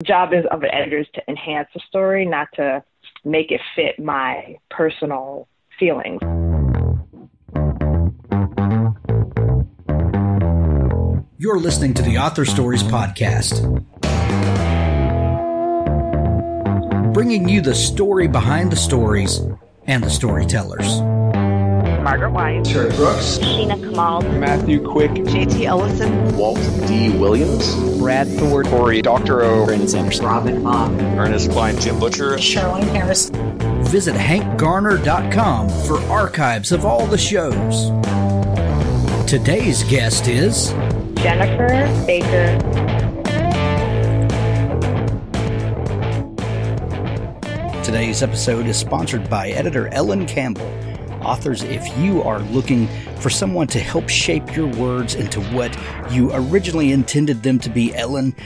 The job is of an editor is to enhance the story, not to make it fit my personal feelings. You're listening to the Author Stories Podcast, bringing you the story behind the stories and the storytellers. Margaret White, Terry Brooks, Sheena Kamal, Matthew Quick, JT Ellison, Walt D. Williams, Brad Thor, Corey, Dr. O, Brandon Sanderson, Robin Mock, Ernest Klein, Jim Butcher, Sherwin Harris. Visit hankgarner.com for archives of all the shows. Today's guest is Jennifer Baker. Today's episode is sponsored by editor Ellen Campbell. Authors, if you are looking for someone to help shape your words into what you originally intended them to be, Ellen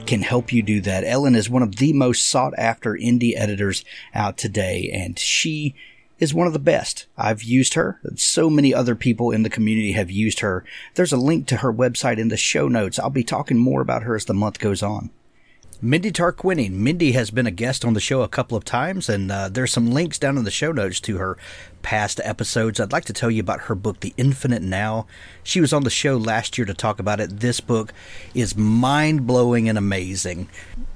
can help you do that. Ellen is one of the most sought-after indie editors out today, and she is one of the best. I've used her. So many other people in the community have used her. There's a link to her website in the show notes. I'll be talking more about her as the month goes on. Mindy Tarquini. Mindy has been a guest on the show a couple of times, and there's some links down in the show notes to her past episodes. I'd like to tell you about her book, The Infinite Now. She was on the show last year to talk about it. This book is mind-blowing and amazing.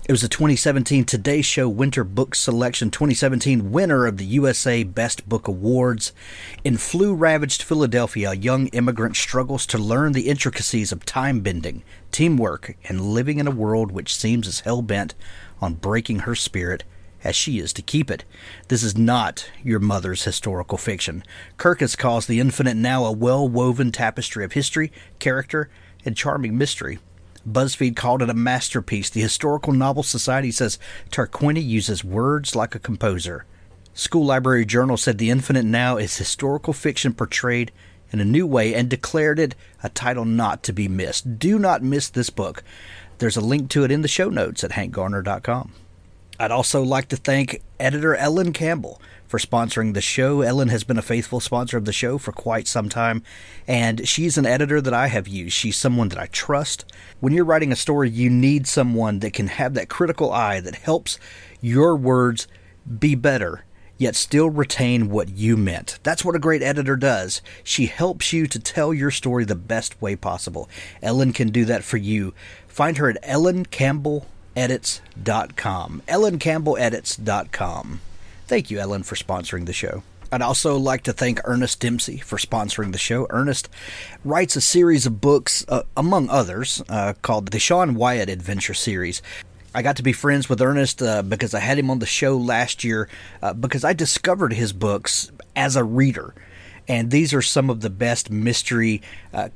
It was a 2017 Today Show Winter Book Selection 2017 winner of the USA Best Book Awards. In flu-ravaged Philadelphia, a young immigrant struggles to learn the intricacies of time-bending, teamwork, and living in a world which seems as hell-bent on breaking her spirit as she is to keep it. This is not your mother's historical fiction. Kirkus calls The Infinite Now a well-woven tapestry of history, character, and charming mystery. BuzzFeed called it a masterpiece. The Historical Novel Society says Tarquini uses words like a composer. School Library Journal said The Infinite Now is historical fiction portrayed in a new way and declared it a title not to be missed. Do not miss this book. There's a link to it in the show notes at hankgarner.com. I'd also like to thank editor Ellen Campbell for sponsoring the show. Ellen has been a faithful sponsor of the show for quite some time, and she's an editor that I have used. She's someone that I trust. When you're writing a story, you need someone that can have that critical eye that helps your words be better, yet still retain what you meant. That's what a great editor does. She helps you to tell your story the best way possible. Ellen can do that for you. Find her at ellencampbelledits.com. ellencampbelledits.com. Thank you, Ellen, for sponsoring the show. I'd also like to thank Ernest Dempsey for sponsoring the show. Ernest writes a series of books, among others, called the Sean Wyatt Adventure Series. I got to be friends with Ernest because I had him on the show last year because I discovered his books as a reader. And these are some of the best mystery,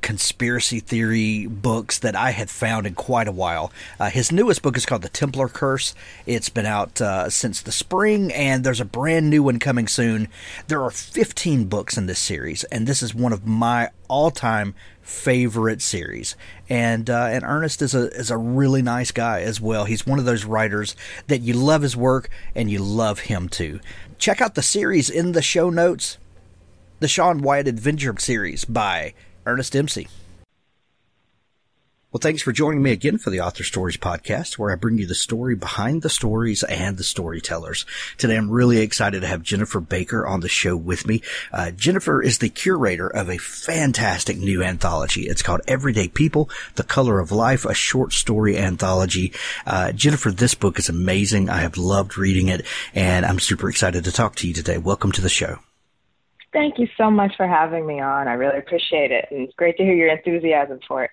conspiracy theory books that I had found in quite a while. His newest book is called The Templar Curse. It's been out since the spring, and there's a brand new one coming soon. There are 15 books in this series, and this is one of my all-time favorite series. And Ernest is a really nice guy as well. He's one of those writers that you love his work, and you love him too. Check out the series in the show notes. The Sean Wyatt Adventure Series by Ernest Dempsey. Well, thanks for joining me again for the Author Stories Podcast, where I bring you the story behind the stories and the storytellers. Today, I'm really excited to have Jennifer Baker on the show with me. Jennifer is the curator of a fantastic new anthology. It's called Everyday People, The Color of Life, a short story anthology. Jennifer, this book is amazing. I have loved reading it, and I'm super excited to talk to you today. Welcome to the show. Thank you so much for having me on. I really appreciate it, and it's great to hear your enthusiasm for it.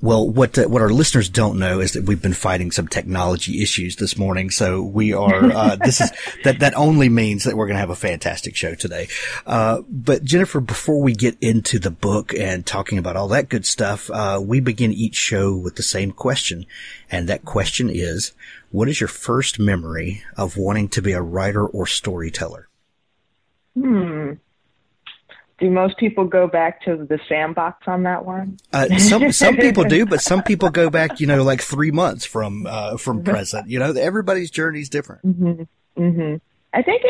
Well, what our listeners don't know is that we've been fighting some technology issues this morning, so we are. That only means that we're going to have a fantastic show today. But Jennifer, before we get into the book and talking about all that good stuff, we begin each show with the same question, and that question is: what is your first memory of wanting to be a writer or storyteller? Do most people go back to the sandbox on that one? Some people do, but some people go back, like 3 months from present. Everybody's journey is different. Mm-hmm. Mm-hmm. I think,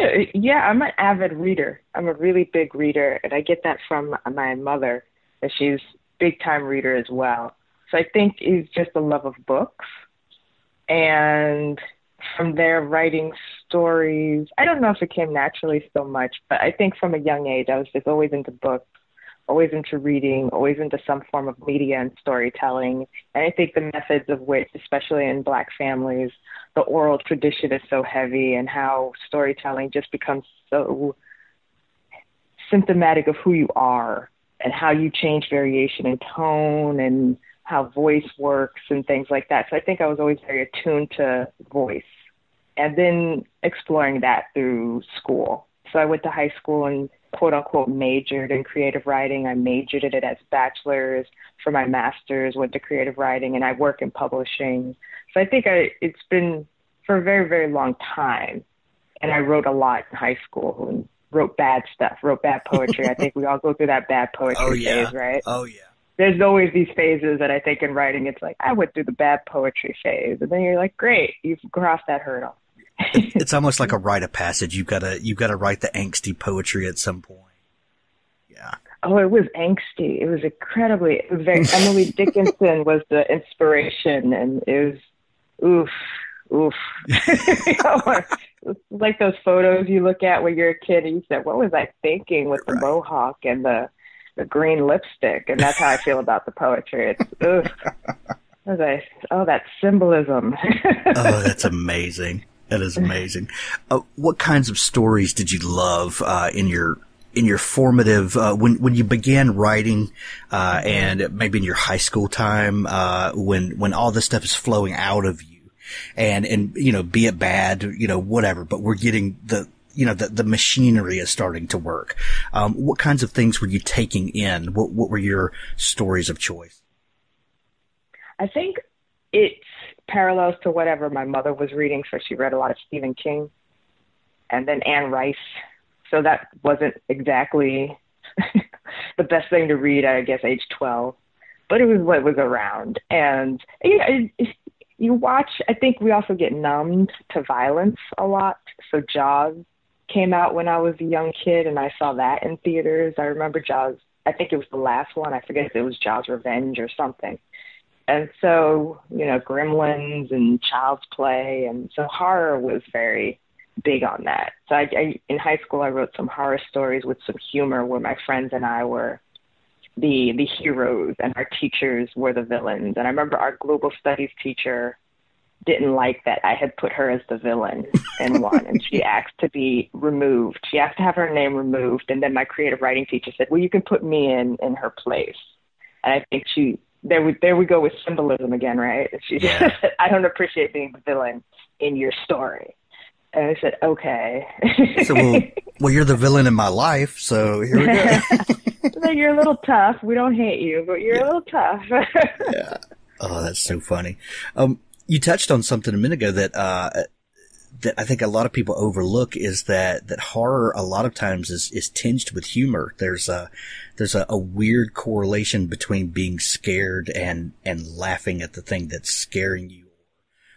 I'm an avid reader. I'm a really big reader, and I get that from my mother, that she's a big-time reader as well. So I think it's just a love of books. And from there, writing stories. I don't know if it came naturally so much, but I think from a young age, I was just always into books, always into reading, always into some form of media and storytelling. And I think the methods of which, especially in Black families, the oral tradition is so heavy, and how storytelling just becomes so symptomatic of who you are and how you change variation in tone and how voice works and things like that. So I think I was always very attuned to voice, and then exploring that through school. So I went to high school and quote unquote majored in creative writing. I majored in it as bachelor's. For my master's, went to creative writing, and I work in publishing. So I think it's been for a very, very long time. And I wrote a lot in high school and wrote bad stuff, wrote bad poetry. I think we all go through that bad poetry phase, right? Oh, yeah. There's always these phases that I think in writing, it's like, I went through the bad poetry phase. And then you're like, great, you've crossed that hurdle. It's almost like a rite of passage. You've got to write the angsty poetry at some point. Yeah. Oh, it was angsty. It was very, Emily Dickinson was the inspiration, and it was, oof. Like those photos you look at when you're a kid and you said, what was I thinking with the mohawk and the green lipstick? And that's how I feel about the poetry. It's, oof. That symbolism. Oh, that's amazing. That is amazing. What kinds of stories did you love in your formative when you began writing, and maybe in your high school time, when all this stuff is flowing out of you, and be it bad, whatever, but we're getting the machinery is starting to work. What kinds of things were you taking in? What were your stories of choice? I think it's parallels to whatever my mother was reading. So she read a lot of Stephen King and then Anne Rice. So that wasn't exactly the best thing to read, I guess, age 12, but it was what was around. And you watch, I think we also get numbed to violence a lot. So Jaws came out when I was a young kid, and I saw that in theaters. I remember Jaws, I think it was the last one. I forget if it was Jaws Revenge or something. And so, Gremlins and Child's Play. And so horror was very big on that. So I in high school, I wrote some horror stories with some humor where my friends and I were the heroes and our teachers were the villains. And I remember our global studies teacher didn't like that I had put her as the villain in one, and she asked to be removed. She asked to have her name removed. And then my creative writing teacher said, well, you can put me in her place. And I think there we go with symbolism again, right? She said, I don't appreciate being the villain in your story. And I said, okay. So, well, you're the villain in my life, so here we go. So you're a little tough. We don't hate you, but you're a little tough. Yeah. Oh, that's so funny. You touched on something a minute ago that I think a lot of people overlook, is that horror a lot of times is tinged with humor. There's a weird correlation between being scared and laughing at the thing that's scaring you,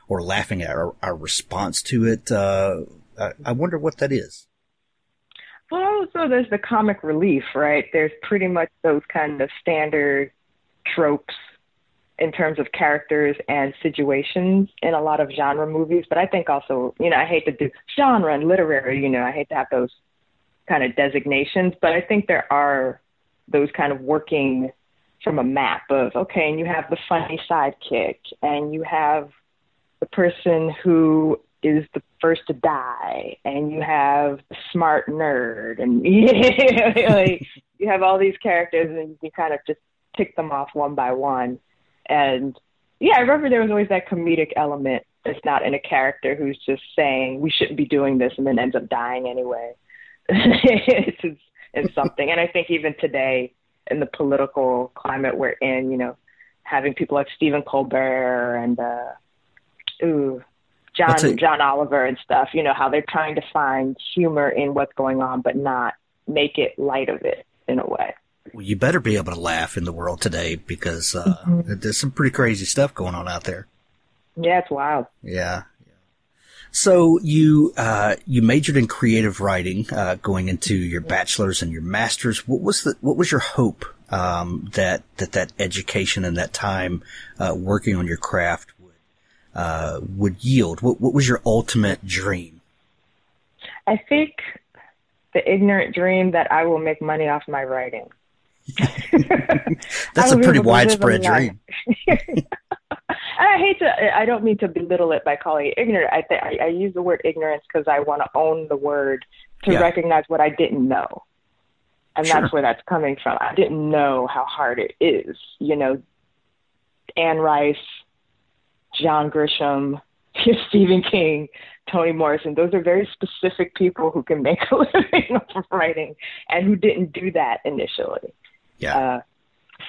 or laughing at our response to it. I wonder what that is. Well, so there's the comic relief, right? There's pretty much those kind of standard tropes in terms of characters and situations in a lot of genre movies. But I think also, I hate to do genre and literary, I hate to have those kind of designations, but I think there are those kind of working from a map of, okay, and you have the funny sidekick, and you have the person who is the first to die, and you have the smart nerd, and like, you have all these characters, and you kind of just tick them off one by one. And yeah, I remember there was always that comedic element that's not in a character who's just saying we shouldn't be doing this and then ends up dying anyway. It's something. And I think even today in the political climate we're in, having people like Stephen Colbert and John Oliver and stuff, how they're trying to find humor in what's going on but not make it light of it in a way. Well, you better be able to laugh in the world today, because there's some pretty crazy stuff going on out there. Yeah, it's wild. Yeah. So you majored in creative writing, going into your bachelor's and your master's. What was your hope that education and that time working on your craft would yield? What was your ultimate dream? I think the ignorant dream that I will make money off my writing. That's a pretty widespread dream. I don't mean to belittle it by calling it ignorant. I use the word ignorance because I want to own the word to recognize what I didn't know. And that's where that's coming from. I didn't know how hard it is. You know, Anne Rice, John Grisham, Stephen King, Toni Morrison, those are very specific people who can make a living off of writing and who didn't do that initially. Yeah.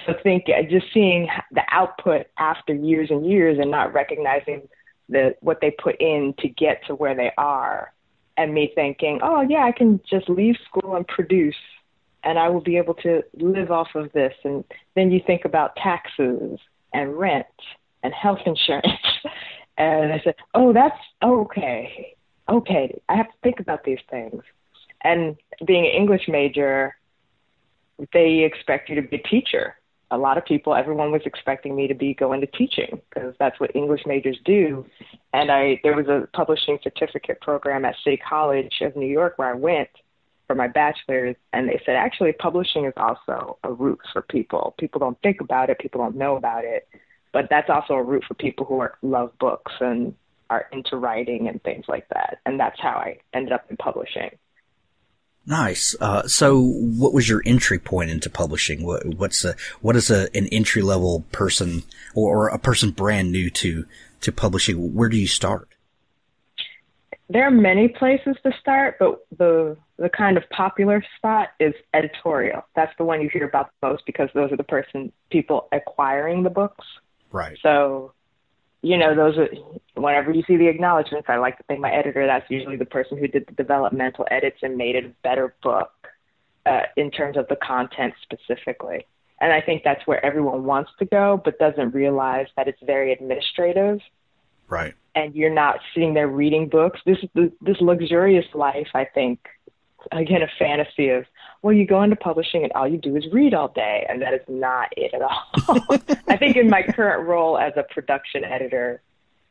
So just seeing the output after years and years and not recognizing what they put in to get to where they are, and me thinking, oh yeah, I can just leave school and produce and I will be able to live off of this. And then you think about taxes and rent and health insurance. And I said, oh, that's okay. Okay, I have to think about these things. And being an English major, they expect you to be a teacher. A lot of people, everyone was expecting me to be going to teaching because that's what English majors do. And there was a publishing certificate program at City College of New York where I went for my bachelor's, and they said, actually, publishing is also a route for people. People don't think about it. People don't know about it. But that's also a route for people who love books and are into writing and things like that. And that's how I ended up in publishing. Nice. So what was your entry point into publishing? What is an entry level person or a person brand new to publishing? Where do you start? There are many places to start, but the kind of popular spot is editorial. That's the one you hear about the most because those are the people acquiring the books. Right. So, you know, whenever you see the acknowledgments, I like to think my editor, that's usually the person who did the developmental edits and made it a better book in terms of the content specifically. And I think that's where everyone wants to go, but doesn't realize that it's very administrative. Right. And you're not sitting there reading books. This luxurious life, I think, again, a fantasy of, well, you go into publishing and all you do is read all day, and that is not it at all. I think in my current role as a production editor,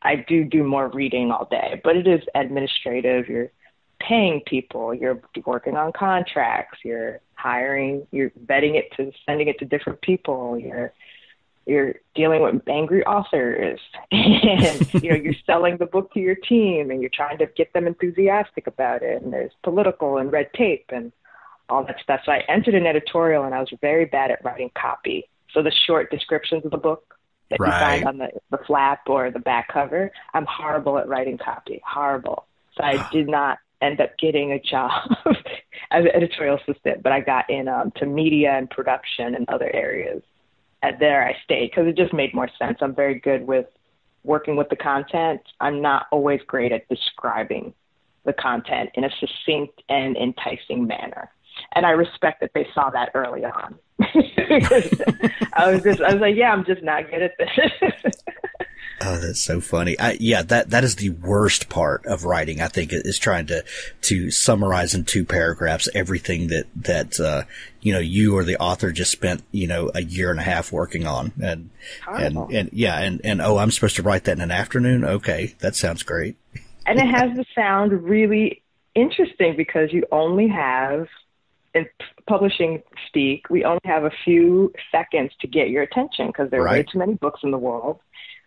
I do more reading all day, but it is administrative. You're paying people, you're working on contracts, you're hiring, you're vetting it to sending it to different people, you're dealing with angry authors, and you're selling the book to your team, and you're trying to get them enthusiastic about it, and there's political and red tape and all that stuff. So I entered an editorial, and I was very bad at writing copy. So the short descriptions of the book that you find on the flap or the back cover, I'm horrible at writing copy, horrible. So I did not end up getting a job as an editorial assistant, but I got to media and production and other areas. And there I stayed because it just made more sense. I'm very good with working with the content. I'm not always great at describing the content in a succinct and enticing manner. And I respect that they saw that early on. I was like, yeah, I'm just not good at this. Oh, that's so funny. That is the worst part of writing, I think, is trying to summarize in 2 paragraphs everything that you or the author just spent, a year and a half working on. And I'm supposed to write that in an afternoon? Okay, that sounds great. And it has to sound really interesting because you only have, in publishing speak, we only have a few seconds to get your attention because there are way too many books in the world.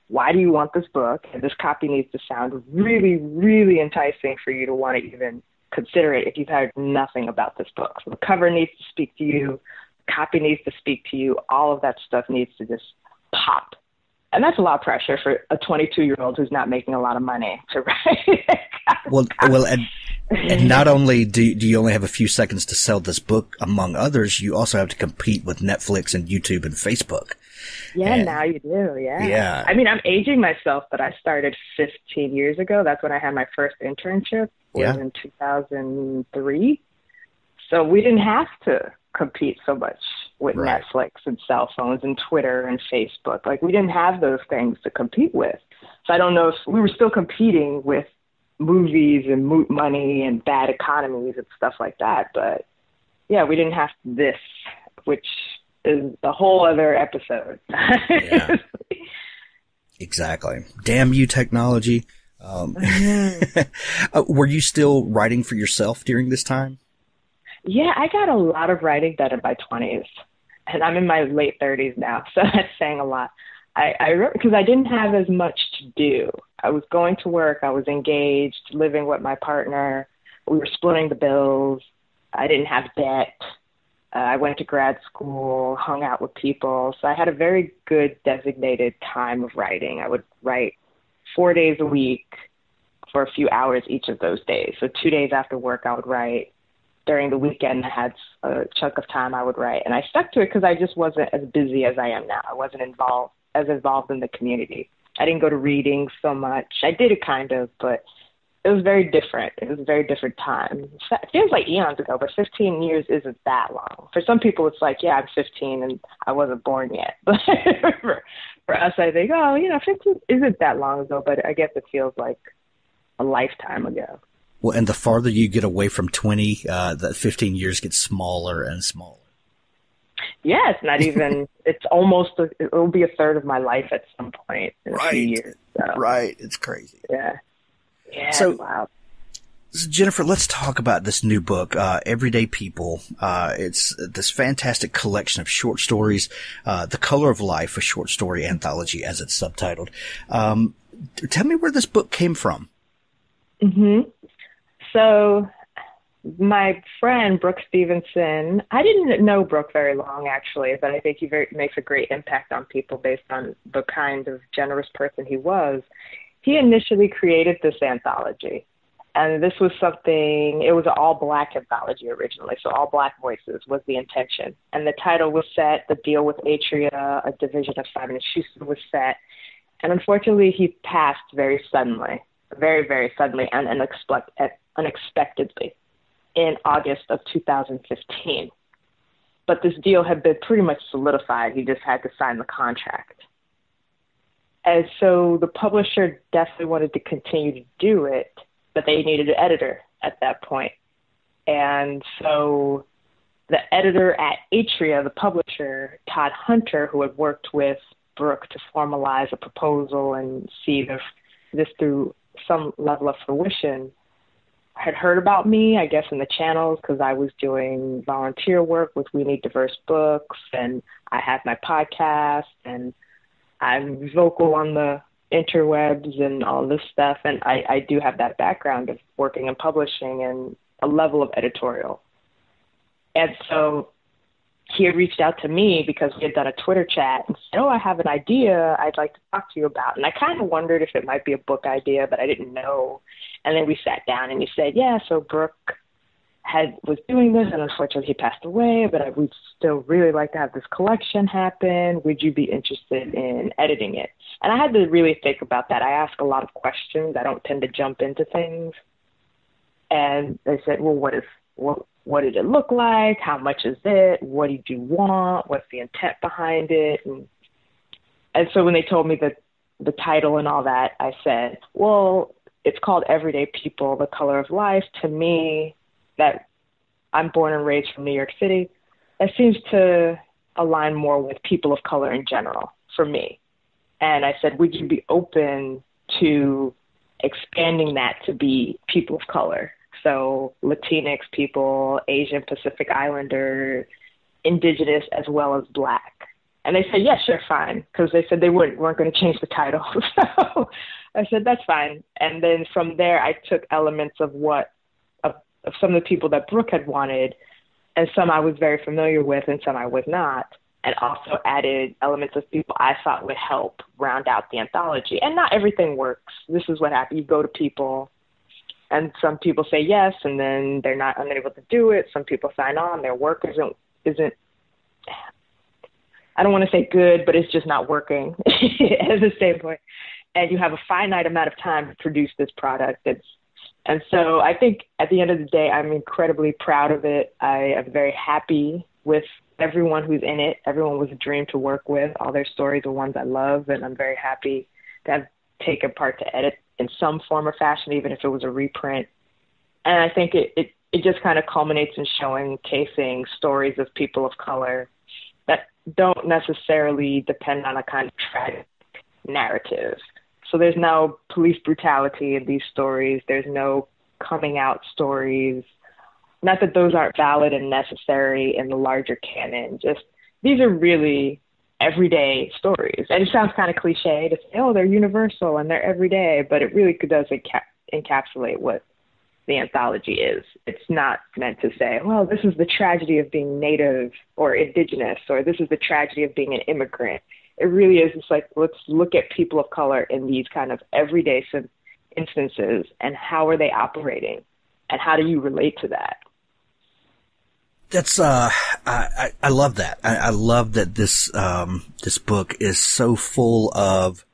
Why do you want this book? And this copy needs to sound really, really enticing for you to want to even consider it if you've heard nothing about this book. So the cover needs to speak to you. The copy needs to speak to you. All of that stuff needs to just pop. And that's a lot of pressure for a 22-year-old who's not making a lot of money to write. Well, and not only do you only have a few seconds to sell this book, among others, you also have to compete with Netflix and YouTube and Facebook. Yeah, now you do, yeah. I mean, I'm aging myself, but I started 15 years ago. That's when I had my first internship, was in 2003. So we didn't have to compete so much with Netflix and cell phones and Twitter and Facebook. Like, we didn't have those things to compete with. So I don't know if we were still competing with movies and moot money and bad economies and stuff like that. But yeah, we didn't have this, which is a whole other episode. Exactly. Damn you, technology. Were you still writing for yourself during this time? Yeah, I got a lot of writing done in my 20s, and I'm in my late 30s now, so that's saying a lot. I wrote because I didn't have as much to do. I was going to work, I was engaged, living with my partner, we were splitting the bills, I didn't have debt, I went to grad school, hung out with people, so I had a very good designated time of writing. I would write 4 days a week for a few hours each of those days. So 2 days after work, I would write. During the weekend, I had a chunk of time I would write. And I stuck to it because I just wasn't as busy as I am now. I wasn't as involved in the community. I didn't go to readings so much. I did it kind of, but it was very different. It was a very different time. It feels like eons ago, but 15 years isn't that long. For some people, it's like, yeah, I'm 15 and I wasn't born yet. But for us, I think, 15 isn't that long ago, but I guess it feels like a lifetime ago. Well, and the farther you get away from 20, that 15 years gets smaller and smaller. Yeah, it's not even, it's almost, it'll be a third of my life at some point in a few years. So. Right. It's crazy. Yeah. Yeah. So, wow. So Jennifer, let's talk about this new book, Everyday People. It's this fantastic collection of short stories, The Color of Life, a short story anthology as it's subtitled. Tell me where this book came from. So my friend, Brooke Stevenson, I didn't know Brooke very long, actually, but I think he makes a great impact on people based on the kind of generous person he was. He initially created this anthology. And this was it was an all-black anthology originally, so all black voices was the intention. And the title was set, The Deal with Atria, a division of Simon & Schuster was set. And unfortunately, he passed very suddenly, very, very suddenly and unexpectedly in August of 2015. But this deal had been pretty much solidified. He just had to sign the contract. And so the publisher definitely wanted to continue to do it, but they needed an editor at that point. And so the editor at Atria, the publisher, Todd Hunter, who had worked with Brooke to formalize a proposal and see this through some level of fruition, had heard about me, I guess, in the channels because I was doing volunteer work with We Need Diverse Books, and I have my podcast, and I'm vocal on the interwebs and all this stuff, and I do have that background of working in publishing and a level of editorial. And so he had reached out to me because we had done a Twitter chat and said, I have an idea I'd like to talk to you about. And I kind of wondered if it might be a book idea, but I didn't know. And then we sat down and he said, so Brooke was doing this, and unfortunately he passed away, but we'd still really like to have this collection happen. Would you be interested in editing it? And I had to really think about that. I ask a lot of questions. I don't tend to jump into things. And they said, well, what did it look like? How much is it? What did you want? What's the intent behind it? And so when they told me the title and all that, I said, well, it's called Everyday People, The Color of Life. To me, that I'm born and raised from New York City, that seems to align more with people of color in general for me. And I said, would you be open to expanding that to be people of color? So Latinx people, Asian Pacific Islander, Indigenous, as well as Black. And they said, yeah, sure, fine, because they said they weren't going to change the title. So I said, that's fine. And then from there, I took elements of some of the people that Brooke had wanted, and some I was very familiar with and some I was not, and also added elements of people I thought would help round out the anthology. And not everything works. This is what happens. You go to people, and some people say yes, and then they're not unable to do it. Some people sign on. Their work isn't I don't want to say good, but it's just not working as a standpoint. And you have a finite amount of time to produce this product. And so I think at the end of the day, I'm incredibly proud of it. I am very happy with everyone who's in it. Everyone was a dream to work with. All their stories are ones I love, and I'm very happy to have taken part to edit in some form or fashion, even if it was a reprint. And I think it just kind of culminates in showcasing stories of people of color that don't necessarily depend on a kind of tragic narrative. So there's no police brutality in these stories. There's no coming out stories. Not that those aren't valid and necessary in the larger canon. Just these are really everyday stories. And it sounds kind of cliche to say, oh, they're universal and they're everyday, but it really does encapsulate what the anthology is. It's not meant to say, well, this is the tragedy of being Native or Indigenous, or this is the tragedy of being an immigrant. It really is just like, let's look at people of color in these kind of everyday instances and how are they operating and how do you relate to that? That's I love that. I love that this this book is so full of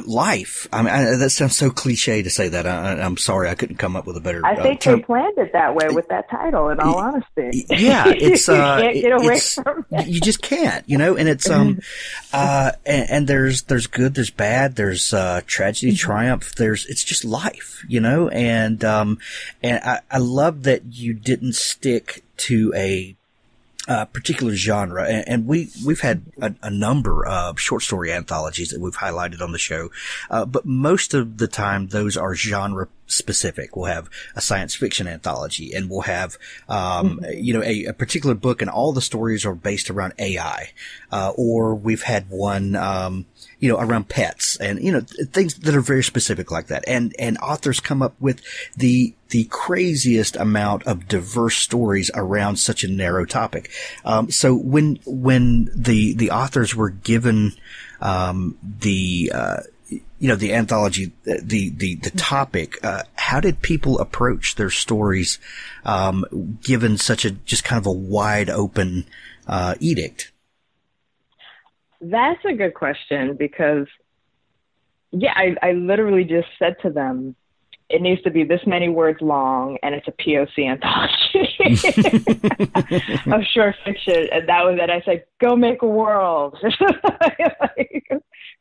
life. I mean, that sounds so cliche to say that. I'm sorry, I couldn't come up with a better. I think they planned it that way with that title. In all honesty, yeah, it's you can't get away from it. You just can't, and it's and there's good, there's bad, there's tragedy, triumph. It's just life, and I love that you didn't stick to a particular genre, and we've had a number of short story anthologies that we've highlighted on the show, but most of the time those are genre specific. We'll have a science fiction anthology, and we'll have a particular book, and all the stories are based around AI, or we've had one around pets, and things that are very specific like that, and authors come up with the craziest amount of diverse stories around such a narrow topic. So when the authors were given the anthology, the topic, how did people approach their stories given such a just kind of a wide open edict? That's a good question because, I literally just said to them, it needs to be this many words long, and it's a POC anthology of short fiction. And that was it. I said, go make a world.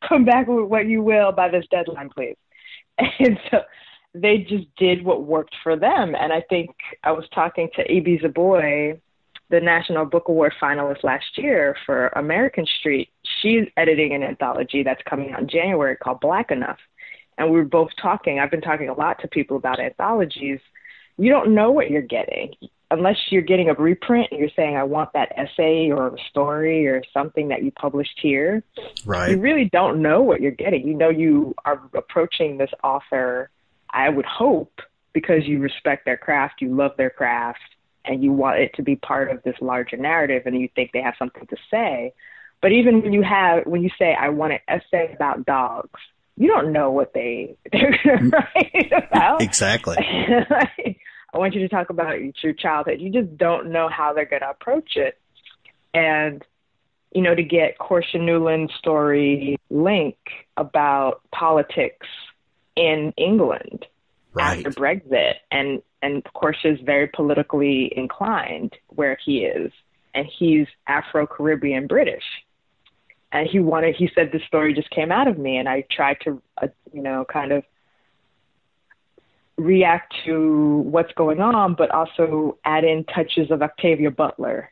Come back with what you will by this deadline, please. And so they just did what worked for them. And I think I was talking to A.B. Zaboy, the National Book Award finalist last year for American Street. She's editing an anthology that's coming out in January called Black Enough. And we were both talking. I've been talking a lot to people about anthologies. You don't know what you're getting unless you're getting a reprint and you're saying, I want that essay or a story or something that you published here. Right. You really don't know what you're getting. You are approaching this author, I would hope, because you respect their craft, you love their craft, and you want it to be part of this larger narrative, and you think they have something to say. But even when you say, I want an essay about dogs, you don't know what they're going to write about. Exactly. I want you to talk about your childhood. You just don't know how they're going to approach it. And, to get Portia Newland's story, Link, about politics in England after Brexit. And Portia's very politically inclined where he is. And he's Afro-Caribbean British. And he said, this story just came out of me. And I tried to, kind of react to what's going on, but also add in touches of Octavia Butler.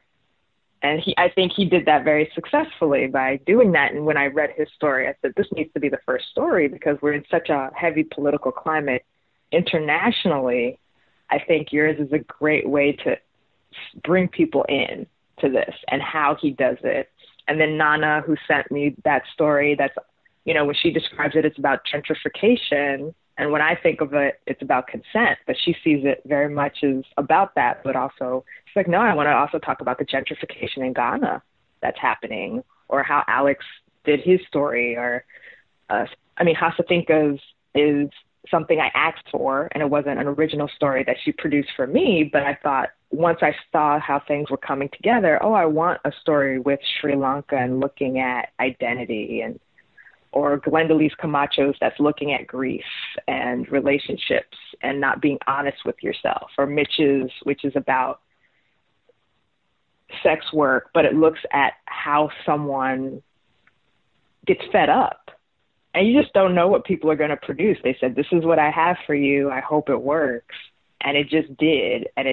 And I think he did that very successfully by doing that. And when I read his story, I said, this needs to be the first story because we're in such a heavy political climate internationally. I think yours is a great way to bring people in to this and how he does it. And then Nana, who sent me that story, that's, when she describes it, it's about gentrification. And when I think of it, it's about consent, but she sees it very much as about that, but also she's like, no, I want to also talk about the gentrification in Ghana that's happening, or how Alex did his story, or, Hasathinka's is something I asked for, and it wasn't an original story that she produced for me, but I thought once I saw how things were coming together, I want a story with Sri Lanka and looking at identity, or Glendalee Camacho's that's looking at grief and relationships and not being honest with yourself, or Mitch's, which is about sex work, but it looks at how someone gets fed up. And you just don't know what people are going to produce. They said, this is what I have for you. I hope it works. And it just did. And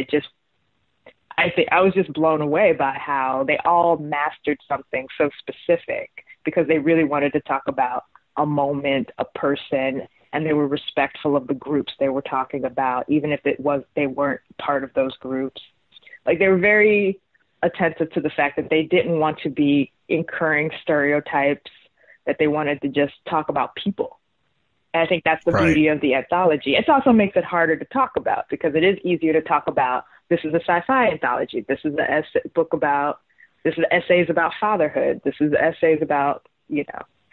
I was just blown away by how they all mastered something so specific because they really wanted to talk about a moment, a person, and they were respectful of the groups they were talking about, even if they weren't part of those groups. Like, they were very attentive to the fact that they didn't want to be incurring stereotypes, that they wanted to just talk about people. And I think that's the beauty of the anthology. It also makes it harder to talk about, because it is easier to talk about, this is a sci-fi anthology, this is this is essays about fatherhood, this is essays about,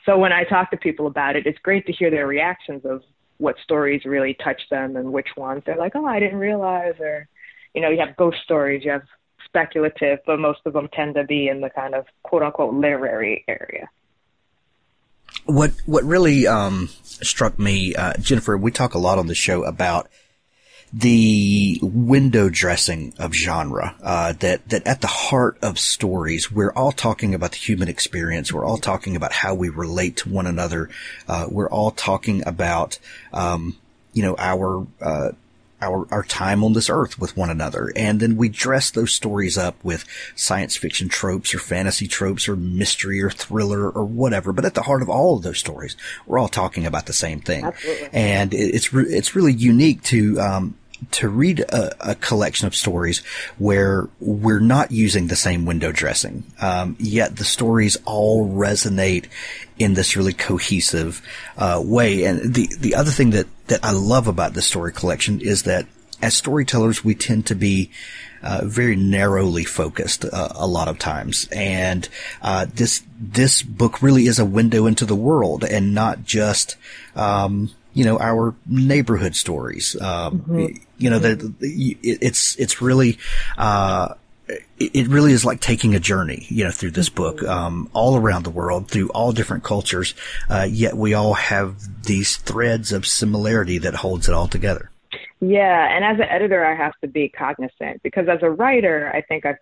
So when I talk to people about it, it's great to hear their reactions of what stories really touch them and which ones they're like, oh, I didn't realize, or, you have ghost stories, you have speculative, but most of them tend to be in the kind of quote unquote literary area. What really struck me, Jennifer, we talk a lot on the show about the window dressing of genre, that at the heart of stories, we're all talking about the human experience. We're all talking about how we relate to one another. We're all talking about, our time on this earth with one another. And then we dress those stories up with science fiction tropes or fantasy tropes or mystery or thriller or whatever. But at the heart of all of those stories, we're all talking about the same thing. Absolutely. And it's really unique to read a collection of stories where we're not using the same window dressing, yet the stories all resonate in this really cohesive way. And the other thing that I love about the story collection is that as storytellers, we tend to be very narrowly focused a lot of times. And this book really is a window into the world, and not just our neighborhood stories. It's really, it really is like taking a journey, through this book, all around the world, through all different cultures. Yet we all have these threads of similarity that holds it all together. Yeah. And as an editor, I have to be cognizant, because as a writer, I think I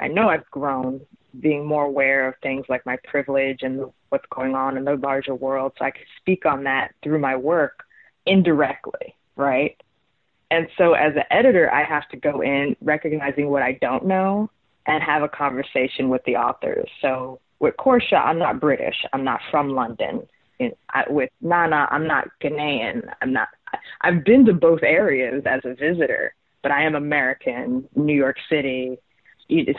know I've grown being more aware of things like my privilege and what's going on in the larger world. So I can speak on that through my work indirectly, right? And so as an editor, I have to go in recognizing what I don't know and have a conversation with the authors. So with Portia, I'm not British. I'm not from London. With Nana, I'm not Ghanaian. I've been to both areas as a visitor, but I am American, New York City.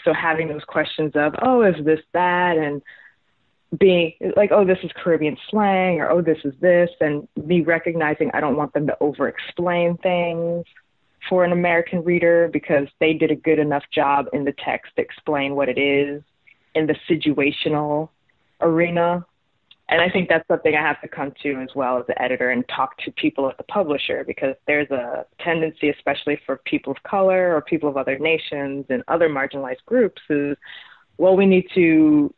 So having those questions of, oh, is this that? And being like, oh, this is Caribbean slang, or, oh, this is this. And me recognizing I don't want them to over-explain things for an American reader, because they did a good enough job in the text to explain what it is in the situational arena. And I think that's something I have to come to as well as an editor, and talk to people at the publisher, because there's a tendency, especially for people of color or people of other nations and other marginalized groups, is, well, we need to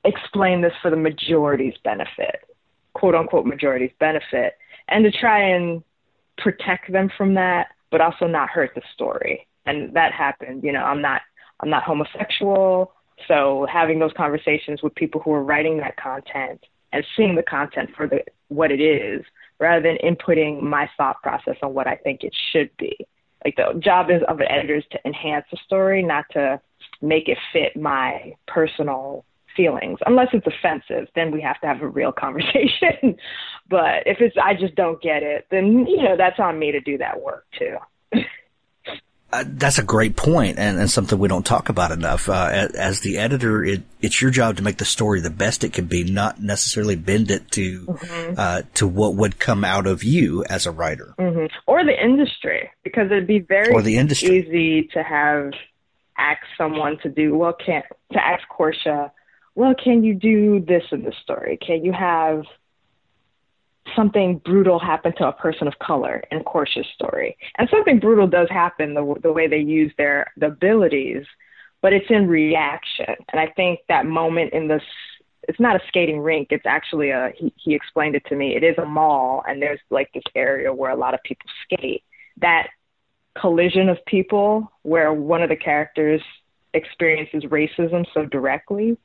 explain this for the majority's benefit, quote unquote majority's benefit, and to try and protect them from that, but also not hurt the story. And that happened. I'm not homosexual. So having those conversations with people who are writing that content and seeing the content for what it is, rather than inputting my thought process on what I think it should be. Like, the job of an editor is to enhance the story, not to make it fit my personal feelings. Unless it's offensive, then we have to have a real conversation. But if I just don't get it, then, that's on me to do that work too. That's a great point, and something we don't talk about enough. As the editor, it's your job to make the story the best it can be, not necessarily bend it to what would come out of you as a writer. Mm-hmm. Or the industry, because it'd be very easy to ask someone to ask Portia, well, can you do this in the story? Can you have something brutal happen to a person of color in Portia's story? And something brutal does happen, the way they use the abilities, but it's in reaction. And I think that moment it's not a skating rink. It's actually he explained it to me. It is a mall, and there's like this area where a lot of people skate. That collision of people where one of the characters experiences racism so directly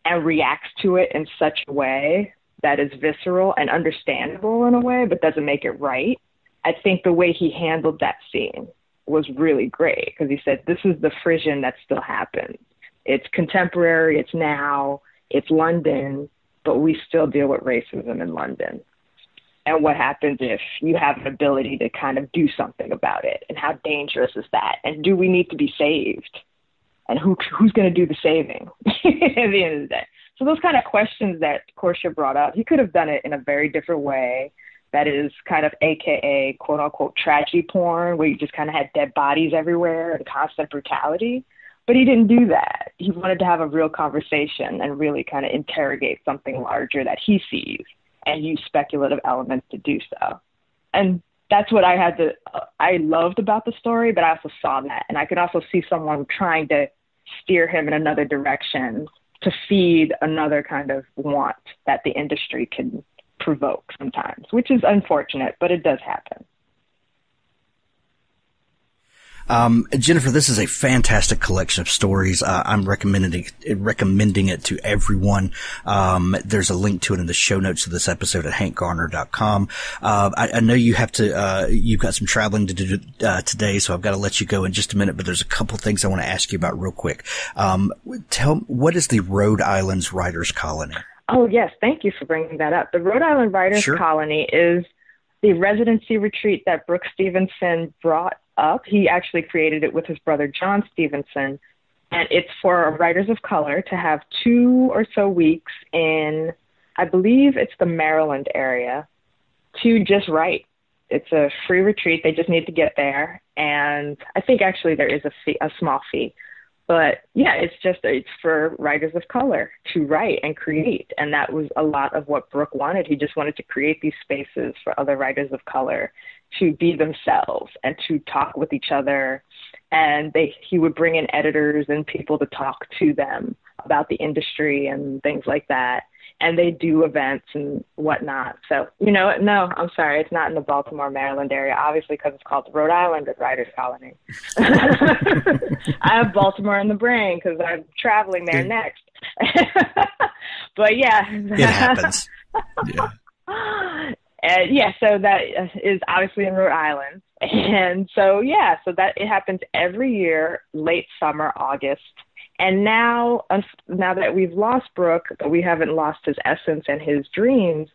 and reacts to it in such a way that is visceral and understandable in a way, but doesn't make it right. I think the way he handled that scene was really great, because he said, this is the frisson that still happens. It's contemporary, it's now, it's London, but we still deal with racism in London. And what happens if you have an ability to kind of do something about it? And how dangerous is that? And do we need to be saved? And who's going to do the saving at the end of the day? So those kind of questions that Portia brought up, he could have done it in a very different way. That is kind of AKA quote unquote tragedy porn, where you just kind of had dead bodies everywhere and constant brutality. But he didn't do that. He wanted to have a real conversation and really kind of interrogate something larger that he sees and use speculative elements to do so. And that's what I loved about the story, but I also saw that. And I could also see someone trying to steer him in another direction to feed another kind of want that the industry can provoke sometimes, which is unfortunate, but it does happen. Jennifer, this is a fantastic collection of stories. I'm recommending it to everyone. There's a link to it in the show notes of this episode at hankgarner.com. I know you have to, you've got some traveling to do, today, so I've got to let you go in just a minute, but there's a couple things I want to ask you about real quick. What is the Rhode Island's Writers Colony? Oh, yes. Thank you for bringing that up. The Rhode Island Writers Colony is the residency retreat that Brooke Stevenson brought up. He actually created it with his brother, John Stevenson. And it's for writers of color to have 2 or so weeks in, I believe it's the Maryland area, to just write. It's a free retreat. They just need to get there. And I think actually there is a small fee. But yeah, it's for writers of color to write and create. And that was a lot of what Brooke wanted. He just wanted to create these spaces for other writers of color to be themselves and to talk with each other. And he would bring in editors and people to talk to them about the industry and things like that. And they do events and whatnot. So, no, I'm sorry. It's not in the Baltimore, Maryland area, obviously, because it's called the Rhode Island Writers Colony. I have Baltimore in the brain because I'm traveling there next. But yeah. It happens. Yeah. And yeah, so that is obviously in Rhode Island. And so that it happens every year, late summer, August. And now that we've lost Brooke, but we haven't lost his essence and his dreams,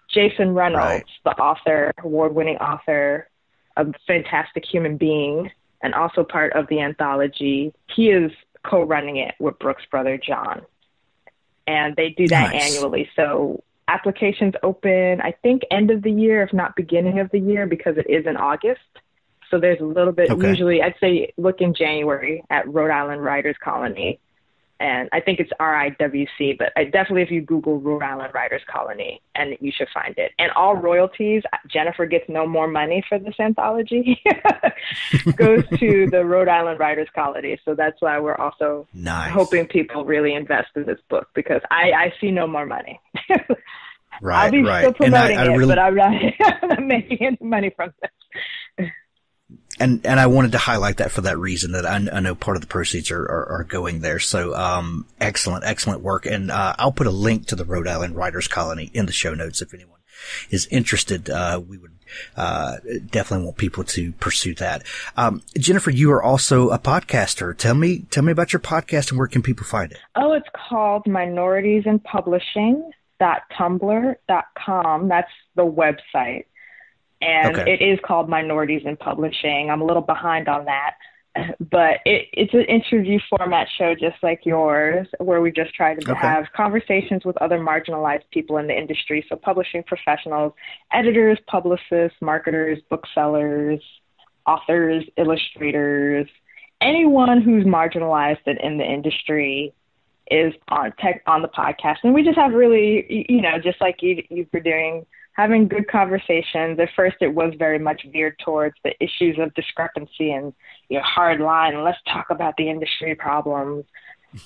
Jason Reynolds, the author, award-winning author, a fantastic human being, and also part of the anthology, he is co-running it with Brooke's brother, John. And they do that annually. So applications open, I think, end of the year, if not beginning of the year, because it is in August. So there's a little bit, usually I'd say look in January at Rhode Island Writers Colony. And I think it's RIWC, but definitely if you Google Rhode Island Writers Colony, and you should find it. And all royalties, Jennifer gets no more money for this anthology, goes to the Rhode Island Writers Colony. So that's why we're also hoping people really invest in this book, because I see no more money. I'll be still promoting it, but I'm not making any money from this. And I wanted to highlight that for that reason, that I know part of the proceeds are going there. So, excellent work. And, I'll put a link to the Rhode Island Writers Colony in the show notes. If anyone is interested, we would, definitely want people to pursue that. Jennifer, you are also a podcaster. Tell me about your podcast and where can people find it? Oh, it's called minoritiesInPublishing.tumblr.com. That's the website. And it is called Minorities in Publishing. I'm a little behind on that. But it's an interview format show just like yours, where we just try to have conversations with other marginalized people in the industry. So publishing professionals, editors, publicists, marketers, booksellers, authors, illustrators, anyone who's marginalized in the industry is on the podcast. And we just have really, just like you've been doing, having good conversations. At first, it was very much veered towards the issues of discrepancy and hard line. And let's talk about the industry problems.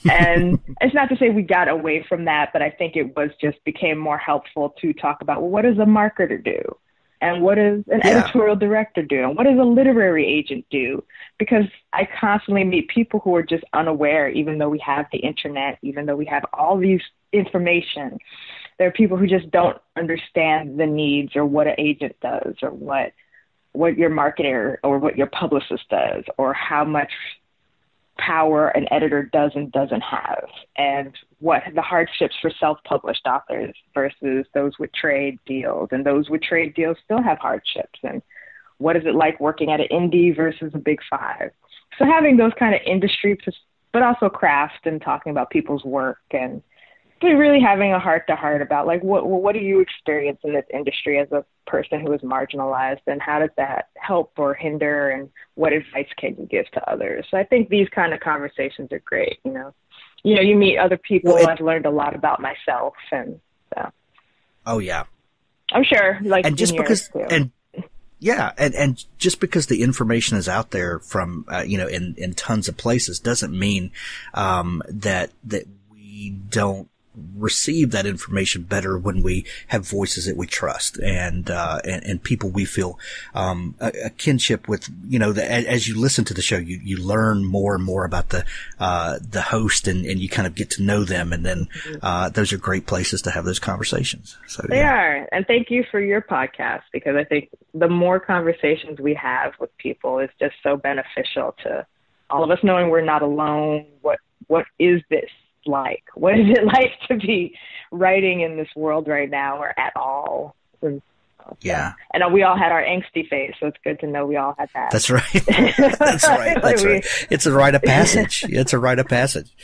And it's not to say we got away from that, but I think it became more helpful to talk about, well, what does a marketer do? And what does an editorial director do? And what does a literary agent do? Because I constantly meet people who are just unaware, even though we have the internet, even though we have all these information. There are people who just don't understand the needs or what an agent does, or what your marketer or what your publicist does, or how much power an editor does and doesn't have, and what the hardships for self-published authors versus those with trade deals, and those with trade deals still have hardships, and what is it like working at an indie versus a big five. So having those kind of industry, but also craft, and talking about people's work, and really having a heart-to-heart about, like, what do you experience in this industry as a person who is marginalized, and how does that help or hinder, and what advice can you give to others? So I think these kind of conversations are great, you meet other people. Well, I've learned a lot about myself, and so. Oh, yeah. I'm sure, like, and just because, too. and yeah, and just because the information is out there from, in tons of places doesn't mean, that we don't receive that information better when we have voices that we trust and people we feel a kinship with. As you listen to the show, you learn more and more about the host, and you kind of get to know them, and then those are great places to have those conversations. So they are, and thank you for your podcast, because I think the more conversations we have with people is just so beneficial to all of us, knowing we're not alone. What is this like? What is it like to be writing in this world right now, or at all? Yeah. And we all had our angsty phase, so it's good to know we all had that. That's right. That's right. That's right. It's a rite of passage. It's a rite of passage.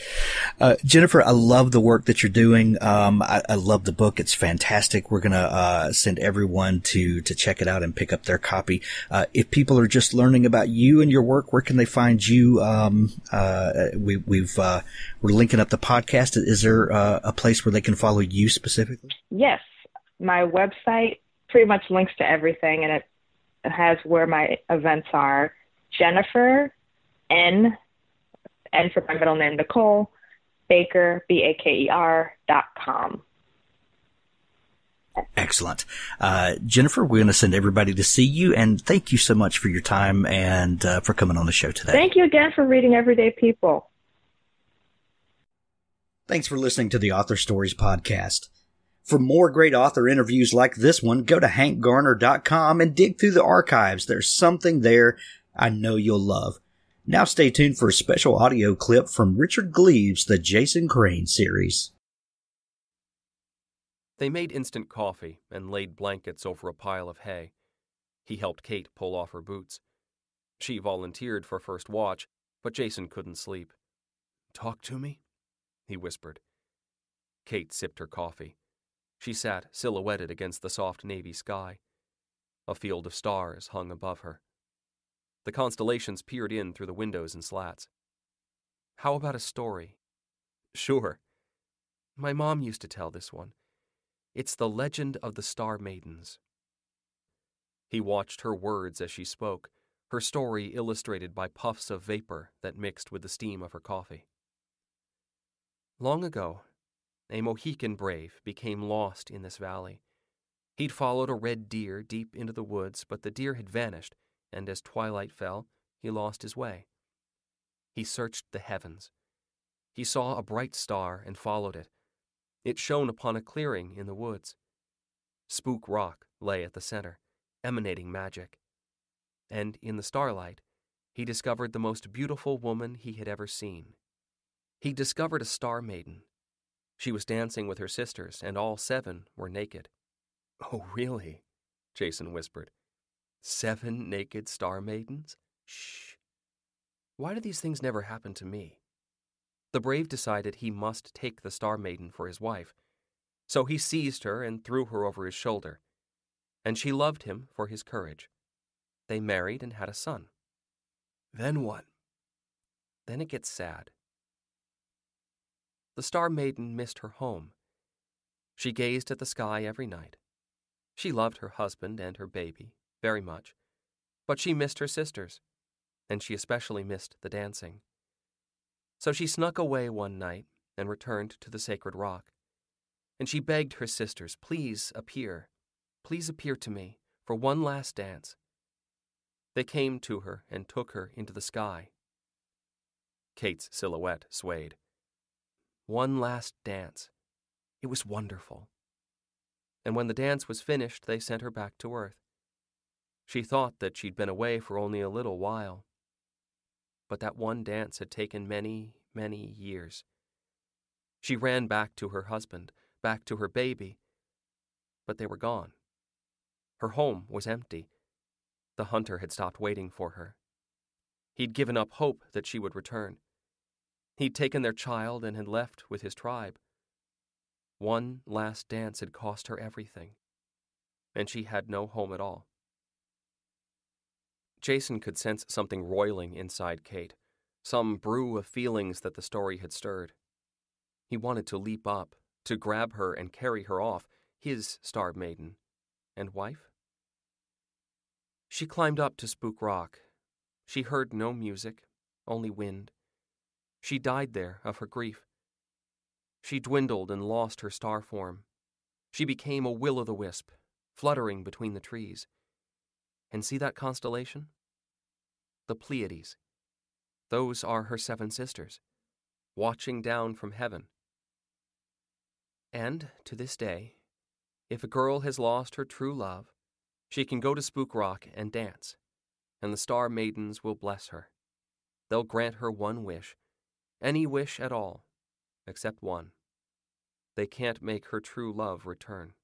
Jennifer, I love the work that you're doing. I love the book. It's fantastic. We're going to send everyone to check it out and pick up their copy. If people are just learning about you and your work, where can they find you? We're linking up the podcast. Is there a place where they can follow you specifically? Yes. My website pretty much links to everything, and it has where my events are. Jennifer N for my middle name, Nicole, Baker, BAKER.com. Excellent. Jennifer, we're going to send everybody to see you, and thank you so much for your time and for coming on the show today. Thank you again for reading Everyday People. Thanks for listening to the Author Stories podcast. For more great author interviews like this one, go to hankgarner.com and dig through the archives. There's something there I know you'll love. Now stay tuned for a special audio clip from Richard Gleaves' The Jason Crane series. They made instant coffee and laid blankets over a pile of hay. He helped Kate pull off her boots. She volunteered for first watch, but Jason couldn't sleep. "Talk to me?" he whispered. Kate sipped her coffee. She sat silhouetted against the soft navy sky. A field of stars hung above her. The constellations peered in through the windows and slats. "How about a story?" "Sure. My mom used to tell this one. It's the legend of the Star Maidens." He watched her words as she spoke, her story illustrated by puffs of vapor that mixed with the steam of her coffee. "Long ago, a Mohican brave became lost in this valley. He'd followed a red deer deep into the woods, but the deer had vanished, and as twilight fell, he lost his way. He searched the heavens. He saw a bright star and followed it. It shone upon a clearing in the woods. Spook Rock lay at the center, emanating magic. And in the starlight, he discovered the most beautiful woman he had ever seen. He discovered a star maiden. She was dancing with her sisters, and all 7 were naked." "Oh, really?" Jason whispered. 7 naked star maidens? Shh. Why do these things never happen to me? The brave decided he must take the star maiden for his wife, so he seized her and threw her over his shoulder, and she loved him for his courage. They married and had a son. Then what? Then it gets sad. The star maiden missed her home. She gazed at the sky every night. She loved her husband and her baby very much, but she missed her sisters, and she especially missed the dancing. So she snuck away one night and returned to the sacred rock, and she begged her sisters, please appear to me for one last dance. They came to her and took her into the sky. Kate's silhouette swayed. One last dance. It was wonderful. And when the dance was finished, they sent her back to Earth. She thought that she'd been away for only a little while. but that one dance had taken many, many years. She ran back to her husband, back to her baby, but they were gone. Her home was empty. The hunter had stopped waiting for her. He'd given up hope that she would return. He'd taken their child and had left with his tribe. One last dance had cost her everything, and she had no home at all. Jason could sense something roiling inside Kate, some brew of feelings that the story had stirred. He wanted to leap up, to grab her and carry her off, his star maiden and wife. She climbed up to Spook Rock. She heard no music, only wind. She died there of her grief. She dwindled and lost her star form. She became a will-o'-the-wisp, fluttering between the trees. And see that constellation? The Pleiades. Those are her 7 sisters, watching down from heaven. And, to this day, if a girl has lost her true love, she can go to Spook Rock and dance, and the Star Maidens will bless her. They'll grant her one wish, any wish at all, except one. They can't make her true love return.